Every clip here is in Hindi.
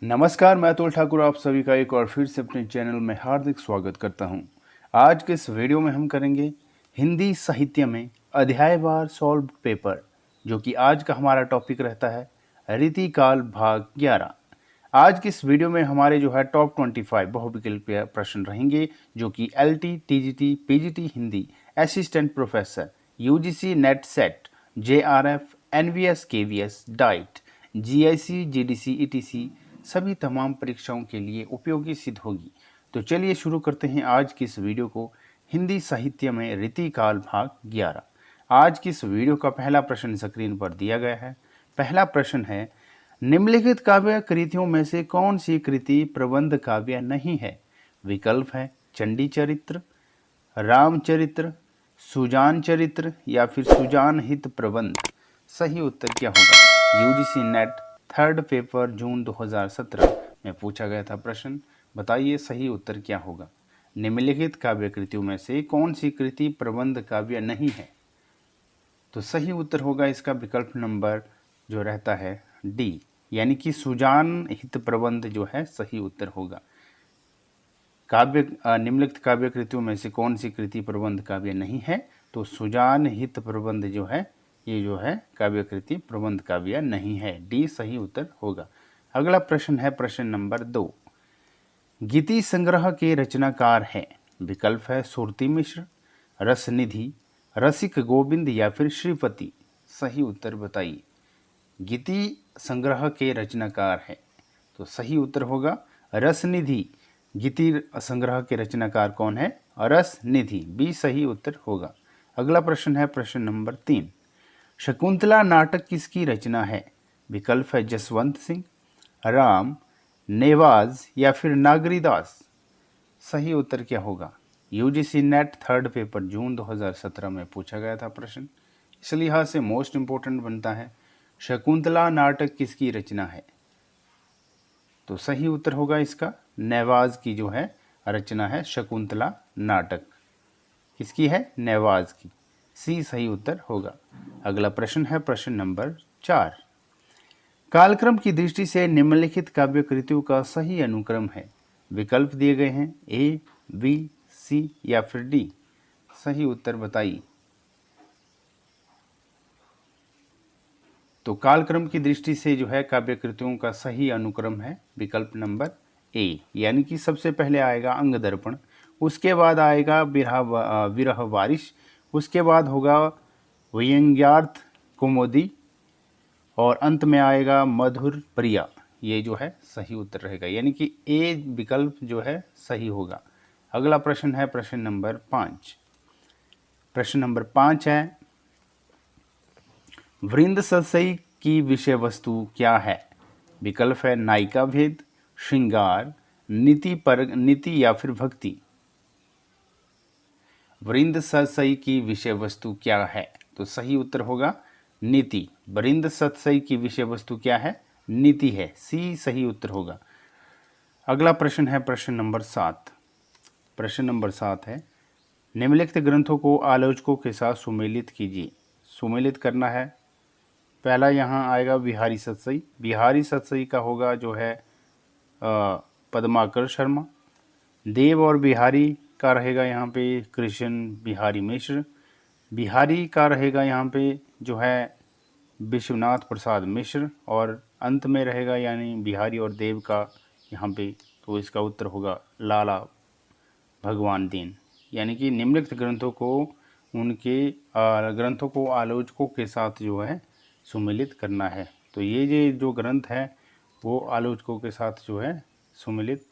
नमस्कार, मैं अतुल ठाकुर आप सभी का एक और फिर से अपने चैनल में हार्दिक स्वागत करता हूं। आज के इस वीडियो में हम करेंगे हिंदी साहित्य में अध्यायवार सॉल्व पेपर, जो कि आज का हमारा टॉपिक रहता है रीतिकाल भाग 11। आज की इस वीडियो में हमारे जो है टॉप 25 बहुविकल्पीय प्रश्न रहेंगे, जो कि LT, TGT, PGT Hindi, assistant professor, UGC net set, JRF, NVS, KVS, diet, GIC, GDC, ETC सभी तमाम परीक्षाओं के लिए उपयोगी सिद्ध होगी। तो चलिए शुरू करते हैं आज की इस वीडियो को। हिंदी साहित्य में रीतिकाल भाग 11। आज की इस वीडियो का पहला प्रश्न स्क्रीन पर दिया गया है। पहला प्रश्न है, निम्नलिखित काव्य कृतियों में से कौन सी कृति प्रबंध काव्य नहीं है? विकल्प है चंडी चरित्र, रामचरित्र, सुजान चरित्र या फिर सुजान हित प्रबंध। सही उत्तर क्या होगा? यूजीसी नेट थर्ड पेपर जून 2017 में पूछा गया था प्रश्न। बताइए सही उत्तर क्या होगा? निम्नलिखित काव्य कृतियों में से कौन सी कृति प्रबंध काव्य नहीं है? तो सही उत्तर होगा इसका विकल्प नंबर जो रहता है डी, यानी कि सुजान हित प्रबंध जो है सही उत्तर होगा। निम्नलिखित काव्य कृतियों में से कौन सी कृति प्रबंध काव्य नहीं है? तो सुजान हित प्रबंध जो है ये जो है काव्य कृति प्रबंध काव्य नहीं है। डी सही उत्तर होगा। अगला प्रश्न है प्रश्न नंबर 2। गीति संग्रह के रचनाकार हैं? विकल्प है सुरती मिश्र, रसनिधि, रसिक गोविंद या फिर श्रीपति। सही उत्तर बताइए। गीति संग्रह के रचनाकार हैं, तो सही उत्तर होगा रसनिधि। गीति संग्रह के रचनाकार कौन है? रसनिधि। बी सही उत्तर होगा। अगला प्रश्न है प्रश्न नंबर 3। शकुंतला नाटक किसकी रचना है? विकल्प है जसवंत सिंह, राम, नेवाज या फिर नागरीदास। सही उत्तर क्या होगा? यूजीसी नेट थर्ड पेपर जून 2017 में पूछा गया था प्रश्न, इस लिहाज से मोस्ट इंपोर्टेंट बनता है। शकुंतला नाटक किसकी रचना है? तो सही उत्तर होगा इसका नेवाज की जो है रचना है शकुंतला नाटक। किसकी है? नेवाज की। सी सही उत्तर होगा। अगला प्रश्न है प्रश्न नंबर 4। कालक्रम की दृष्टि से निम्नलिखित काव्य कृतियों का सही अनुक्रम है? विकल्प दिए गए हैं ए, बी, सी या फिर डी। सही उत्तर बताइए। तो कालक्रम की दृष्टि से जो है काव्य कृतियों का सही अनुक्रम है विकल्प नंबर ए, यानी कि सबसे पहले आएगा अंग दर्पण, उसके बाद आएगा विरह वारिश, उसके बाद होगा व्यंग्यार्थ कौमुदी और अंत में आएगा मधुर प्रिया। ये जो है सही उत्तर रहेगा, यानी कि ए विकल्प जो है सही होगा। अगला प्रश्न है प्रश्न नंबर 5। प्रश्न नंबर 5 है, वृंद सतसई की विषय वस्तु क्या है? विकल्प है नायिका भेद, श्रृंगार, नीति या फिर भक्ति। वृंद सतसई की विषय वस्तु क्या है? तो सही उत्तर होगा नीति। वृंद सतसई की विषय वस्तु क्या है? नीति है। सी सही उत्तर होगा। अगला प्रश्न है प्रश्न नंबर 7। प्रश्न नंबर 7 है, निम्नलिखित ग्रंथों को आलोचकों के साथ सुमेलित कीजिए। सुमेलित करना है। पहला यहाँ आएगा बिहारी सतसई। बिहारी सतसई का होगा जो है पद्माकर शर्मा। देव और बिहारी का रहेगा यहाँ पे कृष्ण बिहारी मिश्र। बिहारी का रहेगा यहाँ पे जो है विश्वनाथ प्रसाद मिश्र। और अंत में रहेगा यानी बिहारी और देव का यहाँ पे, तो इसका उत्तर होगा लाला भगवान दीन। यानी कि निम्नलिखित ग्रंथों को ग्रंथों को आलोचकों के साथ जो है सुमेलित करना है। तो ये जो ग्रंथ है वो आलोचकों के साथ जो है सुमेलित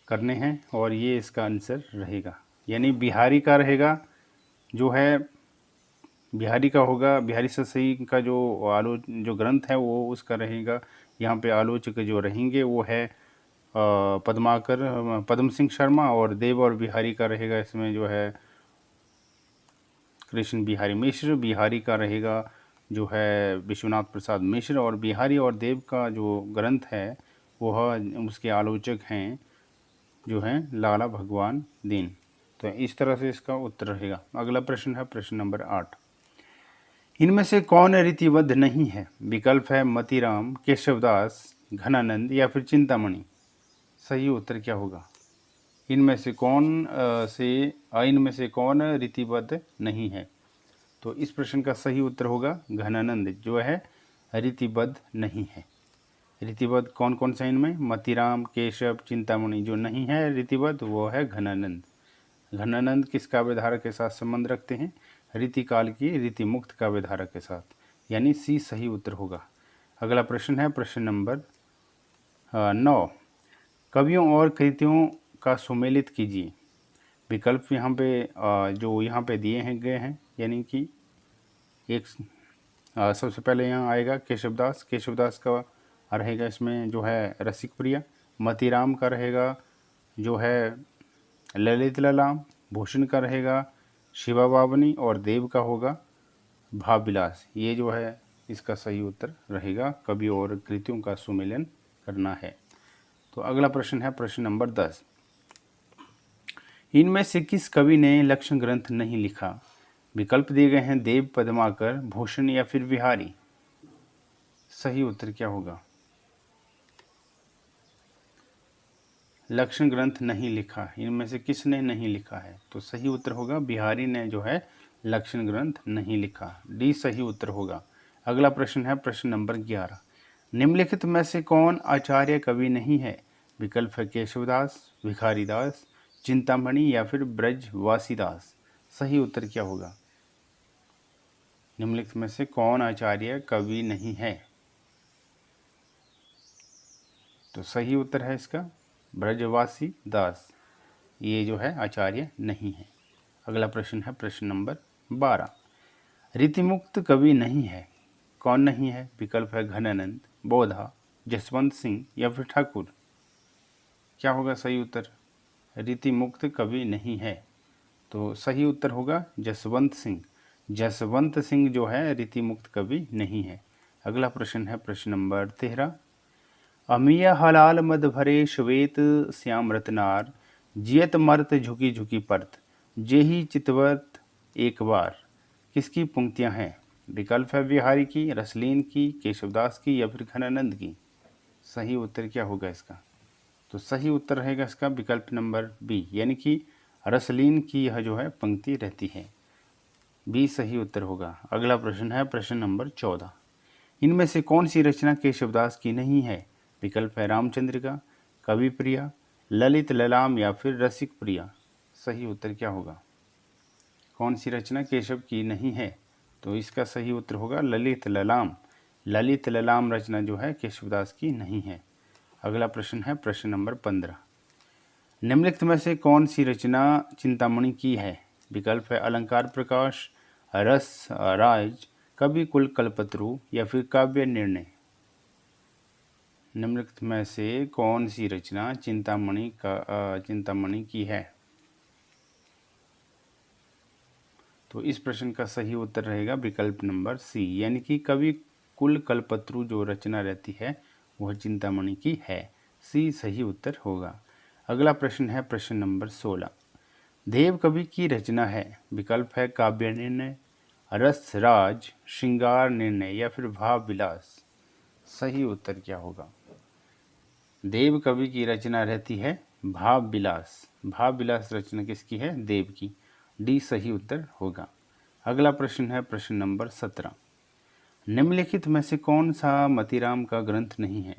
करने हैं और ये इसका आंसर रहेगा। यानी बिहारी का रहेगा जो है, बिहारी का होगा, बिहारी सतसई का जो ग्रंथ है वो उसका रहेगा। यहाँ पे आलोचक जो रहेंगे वो है पद्म सिंह शर्मा, और देव और बिहारी का रहेगा इसमें जो है कृष्ण बिहारी मिश्र। बिहारी का रहेगा जो है विश्वनाथ प्रसाद मिश्र, और बिहारी और देव का जो ग्रंथ है वह उसके आलोचक हैं जो हैं लाला भगवान दीन। तो इस तरह से इसका उत्तर रहेगा। अगला प्रश्न है प्रश्न नंबर 8। इनमें से कौन रीतिबद्ध नहीं है? विकल्प है मतीराम, केशवदास, घनानंद या फिर चिंतामणि। सही उत्तर क्या होगा? इनमें से कौन रीतिबद्ध नहीं है? तो इस प्रश्न का सही उत्तर होगा घनानंद जो है रीतिबद्ध नहीं है। रीतिबद्ध कौन कौन सा इनमें? मतीराम, केशव, चिंतामणि। जो नहीं है रीतिबद्ध वो है घनानंद। घनानंद किस काव्यधारा के साथ संबंध रखते हैं? रीतिकाल की रीतिमुक्त काव्यधारा के साथ, यानी सी सही उत्तर होगा। अगला प्रश्न है प्रश्न नंबर 9। कवियों और कृतियों का सुमेलित कीजिए। विकल्प यहाँ पे जो यहाँ पे दिए हैं गए हैं, यानी कि एक सबसे पहले यहाँ आएगा केशवदास। केशवदास का रहेगा इसमें जो है रसिक प्रिया। मतीराम का रहेगा जो है ललित ललाम। भूषण का रहेगा शिवा बावनी और देव का होगा भाव विलास। ये जो है इसका सही उत्तर रहेगा। कवि और कृतियों का सुमेलन करना है। तो अगला प्रश्न है प्रश्न नंबर 10। इनमें से किस कवि ने लक्षण ग्रंथ नहीं लिखा? विकल्प दिए गए हैं देव, पद्माकर, भूषण या फिर बिहारी। सही उत्तर क्या होगा? लक्षण ग्रंथ नहीं लिखा, इनमें से किसने नहीं लिखा है? तो सही उत्तर होगा बिहारी ने जो है लक्षण ग्रंथ नहीं लिखा। डी सही उत्तर होगा। अगला प्रश्न है प्रश्न नंबर 11। निम्नलिखित में से कौन आचार्य कवि नहीं है? विकल्प है केशवदास, भिखारीदास, चिंतामणि या फिर ब्रजवासीदास। सही उत्तर क्या होगा? निम्नलिखित में से कौन आचार्य कवि नहीं है? तो सही उत्तर है इसका ब्रजवासी दास। ये जो है आचार्य नहीं है। अगला प्रश्न है प्रश्न नंबर 12। रीतिमुक्त कवि नहीं है, कौन नहीं है? विकल्प है घनानंद, बोधा, जसवंत सिंह या फिर ठाकुर। क्या होगा सही उत्तर? रीतिमुक्त कवि नहीं है, तो सही उत्तर होगा जसवंत सिंह। जसवंत सिंह जो है रीतिमुक्त कवि नहीं है। अगला प्रश्न है प्रश्न नंबर 13। अमिया हलाल मद भरे श्वेत श्याम रतनार, जियत मर्त झुकी झुकी परत, जेही चितवत एक बार। किसकी पंक्तियां हैं? विकल्प है बिहारी की, रसलीन की, केशवदास की या फिर घनानंद की। सही उत्तर क्या होगा इसका? तो सही उत्तर रहेगा इसका विकल्प नंबर बी, यानी कि रसलीन की यह जो है पंक्ति रहती है। बी सही उत्तर होगा। अगला प्रश्न है प्रश्न नंबर 14। इनमें से कौन सी रचना केशवदास की नहीं है? विकल्प है रामचंद्रिका, कवि प्रिया, ललित ललाम या फिर रसिक प्रिया। सही उत्तर क्या होगा? कौन सी रचना केशव की नहीं है? तो इसका सही उत्तर होगा ललित ललाम। ललित ललाम रचना जो है केशवदास की नहीं है। अगला प्रश्न है प्रश्न नंबर 15। निम्नलिखित में से कौन सी रचना चिंतामणि की है? विकल्प है अलंकार प्रकाश, रस राज, कवि कुल कल्पतरु या फिर काव्य निर्णय। निम्नलिखित में से कौन सी रचना चिंतामणि की है? तो इस प्रश्न का सही उत्तर रहेगा विकल्प नंबर सी, यानी कि कवि कुल कल्पतरु जो रचना रहती है वह चिंतामणि की है। सी सही उत्तर होगा। अगला प्रश्न है प्रश्न नंबर 16। देव कवि की रचना है। विकल्प है काव्य निर्णय, रस राज, श्रृंगार निर्णय या फिर भाव विलास। सही उत्तर क्या होगा? देव कवि की रचना रहती है भाव विलास। भाव विलास रचना किसकी है? देव की। डी सही उत्तर होगा। अगला प्रश्न है प्रश्न नंबर 17। निम्नलिखित में से कौन सा मतीराम का ग्रंथ नहीं है?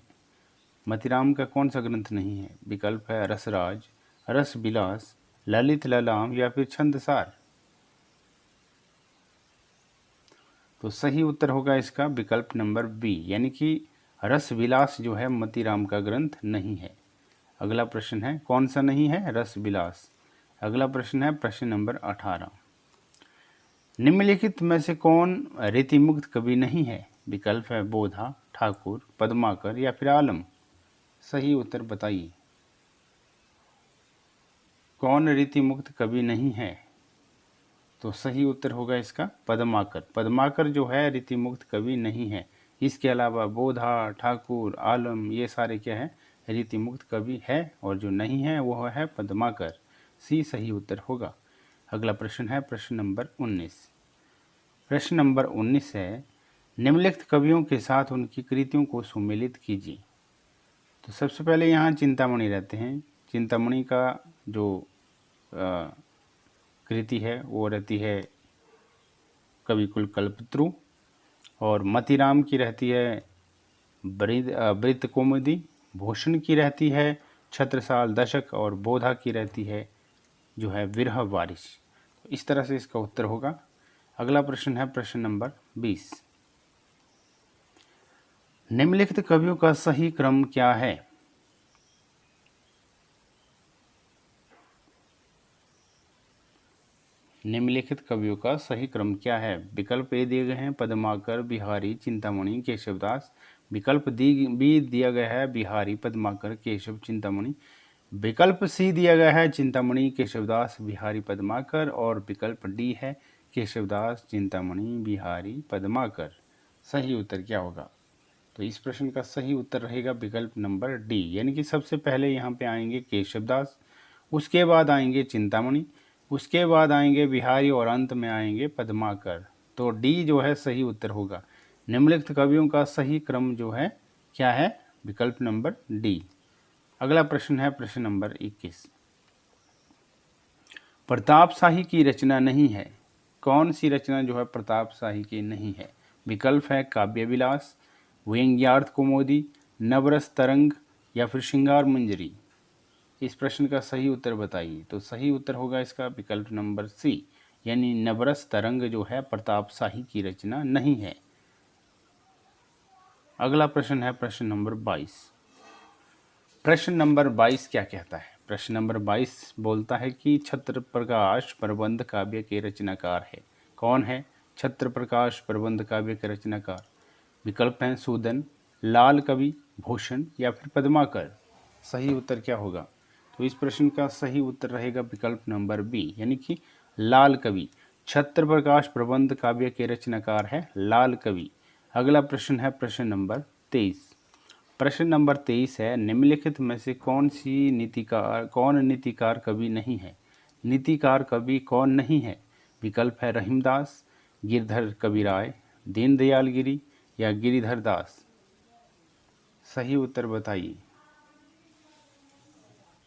मतीराम का कौन सा ग्रंथ नहीं है? विकल्प है रसराज, रस विलास, ललित ललाम या फिर छंदसार। तो सही उत्तर होगा इसका विकल्प नंबर बी, यानी कि रस विलास जो है मतीराम का ग्रंथ नहीं है। अगला प्रश्न है कौन सा नहीं है? रस विलास। अगला प्रश्न है प्रश्न नंबर 18। निम्नलिखित में से कौन रीतिमुक्त कवि नहीं है? विकल्प है बोधा, ठाकुर, पद्माकर या फिर आलम। सही उत्तर बताइए, कौन रीतिमुक्त कवि नहीं है? तो सही उत्तर होगा इसका पद्माकर। पद्माकर जो है रीतिमुक्त कवि नहीं है। इसके अलावा बोधा, ठाकुर, आलम ये सारे क्या है? रीतिमुक्त कवि है, और जो नहीं है वह है पद्माकर। सी सही उत्तर होगा। अगला प्रश्न है प्रश्न नंबर 19। प्रश्न नंबर 19 है, निम्नलिखित कवियों के साथ उनकी कृतियों को सुमेलित कीजिए। तो सबसे पहले यहाँ चिंतामणि रहते हैं। चिंतामणि का जो कृति है वो रहती है कविकुल कल्पतरु, और मतीराम की रहती है वृत्त कौमुदी, भूषण की रहती है छत्रसाल दशक, और बोधा की रहती है जो है विरह वारिश। तो इस तरह से इसका उत्तर होगा। अगला प्रश्न है प्रश्न नंबर 20, निम्नलिखित कवियों का सही क्रम क्या है? निम्नलिखित कवियों का सही क्रम क्या है? विकल्प ए दिए गए हैं पद्माकर, बिहारी, चिंतामणि, केशवदास। विकल्प बी दिया गया है बिहारी, पद्माकर, केशव, चिंतामणि। विकल्प सी दिया गया है चिंतामणि, केशवदास, बिहारी, पद्माकर, और विकल्प डी है केशवदास, चिंतामणि, बिहारी, पद्माकर। सही उत्तर क्या होगा? तो इस प्रश्न का सही उत्तर रहेगा विकल्प नंबर डी, यानी कि सबसे पहले यहाँ पे आएंगे केशवदास, उसके बाद आएंगे चिंतामणि, उसके बाद आएंगे बिहारी, और अंत में आएंगे पद्माकर। तो डी जो है सही उत्तर होगा। निम्नलिखित कवियों का सही क्रम जो है क्या है? विकल्प नंबर डी। अगला प्रश्न है प्रश्न नंबर 21, प्रताप शाही की रचना नहीं है। कौन सी रचना जो है प्रताप शाही की नहीं है? विकल्प है काव्य विलास, व्यंग्यार्थ कौमुदी, नवरस तरंग, या फिर श्रृंगार मंजरी। इस प्रश्न का सही उत्तर बताइए। तो सही उत्तर होगा इसका विकल्प नंबर सी, यानी नवरस तरंग जो है प्रताप शाही की रचना नहीं है। अगला प्रश्न है प्रश्न नंबर 22। प्रश्न नंबर 22 क्या कहता है? प्रश्न नंबर 22 बोलता है कि छत्र प्रकाश प्रबंध काव्य के रचनाकार है। कौन है छत्र प्रकाश प्रबंध काव्य के रचनाकार? विकल्प हैं सूदन, लाल कवि, भूषण, या फिर पद्माकर। सही उत्तर क्या होगा? तो इस प्रश्न का सही उत्तर रहेगा विकल्प नंबर बी, यानी कि लाल कवि। छत्र प्रकाश प्रबंध काव्य के रचनाकार है लाल कवि। अगला प्रश्न है प्रश्न नंबर 23। प्रश्न नंबर 23 है, निम्नलिखित में से कौन नीतिकार कवि नहीं है? नीतिकार कवि कौन नहीं है? विकल्प है रहीमदास, गिरधर कविराय, दीनदयाल गिरी, या गिरिधर दास। सही उत्तर बताइए।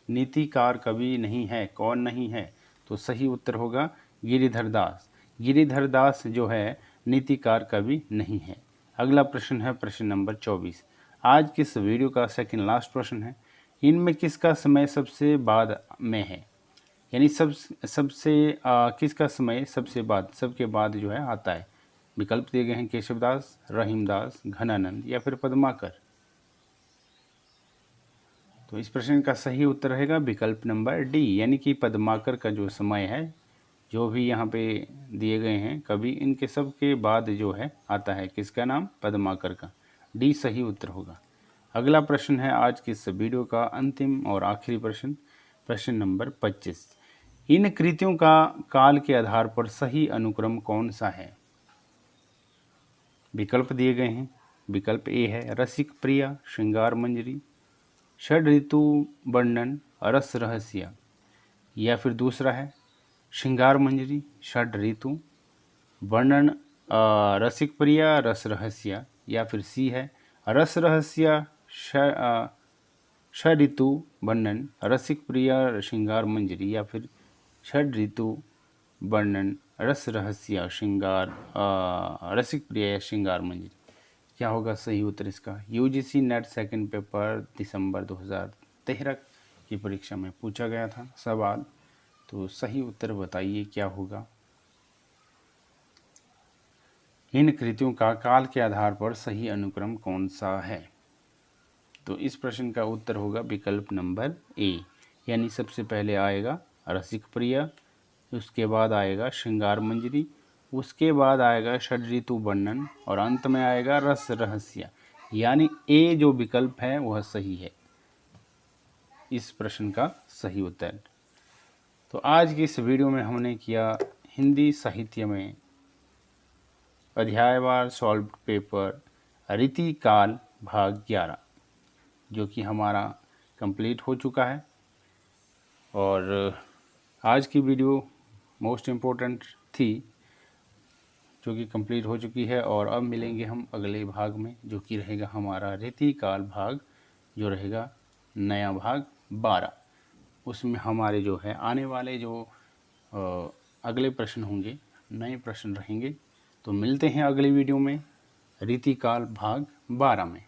नीतिकार कवि नहीं है, कौन नहीं है? तो सही उत्तर होगा गिरिधर दास। गिरिधर दास जो है नीतिकार कवि नहीं है। अगला प्रश्न है प्रश्न नंबर 24। आज किस वीडियो का सेकंड लास्ट प्रश्न है, इनमें किसका समय सबसे बाद में है? यानी किसका समय सबसे बाद, सबके बाद जो है आता है? विकल्प दिए गए हैं केशवदास, रहीमदास, घनानंद, या फिर पद्माकर। तो इस प्रश्न का सही उत्तर रहेगा विकल्प नंबर डी, यानी कि पद्माकर का जो समय है, जो भी यहाँ पे दिए गए हैं कवि, इनके सब के बाद जो है आता है किसका नाम? पद्माकर का। डी सही उत्तर होगा। अगला प्रश्न है आज की इस वीडियो का अंतिम और आखिरी प्रश्न, प्रश्न नंबर 25। इन कृतियों का काल के आधार पर सही अनुक्रम कौन सा है? विकल्प दिए गए हैं। विकल्प ए है रसिक प्रिया, श्रृंगार मंजरी, षड ऋतु वर्णन, रस रहस्य, या फिर दूसरा है श्रृंगार मंजरी, षड ऋतु वर्णन, रसिक प्रिया, रस रहस्य, या फिर सी है रस रहस्य, षड ऋतु वर्णन, रसिक प्रिया, श्रृंगार मंजरी, या फिर षड ऋतु वर्णन, रस रहस्य, श्रृंगार रसिक प्रिया या श्रृंगार मंजरी। क्या होगा सही उत्तर इसका? यूजीसी नेट सेकंड पेपर दिसंबर 2013 की परीक्षा में पूछा गया था सवाल। तो सही उत्तर बताइए क्या होगा? इन कृतियों का काल के आधार पर सही अनुक्रम कौन सा है? तो इस प्रश्न का उत्तर होगा विकल्प नंबर ए, यानी सबसे पहले आएगा रसिक प्रिया, उसके बाद आएगा श्रृंगार मंजरी, उसके बाद आएगा षड ऋतु वर्णन, और अंत में आएगा रस रहस्य, यानी ए जो विकल्प है वह सही है इस प्रश्न का सही उत्तर। तो आज की इस वीडियो में हमने किया हिंदी साहित्य में अध्यायवार सॉल्व पेपर रीति काल भाग 11, जो कि हमारा कंप्लीट हो चुका है। और आज की वीडियो मोस्ट इम्पोर्टेंट थी, जो कि कंप्लीट हो चुकी है। और अब मिलेंगे हम अगले भाग में, जो कि रहेगा हमारा रीतिकाल भाग, जो रहेगा नया भाग 12। उसमें हमारे जो है आने वाले जो अगले प्रश्न होंगे, नए प्रश्न रहेंगे। तो मिलते हैं अगली वीडियो में रीतिकाल भाग 12 में।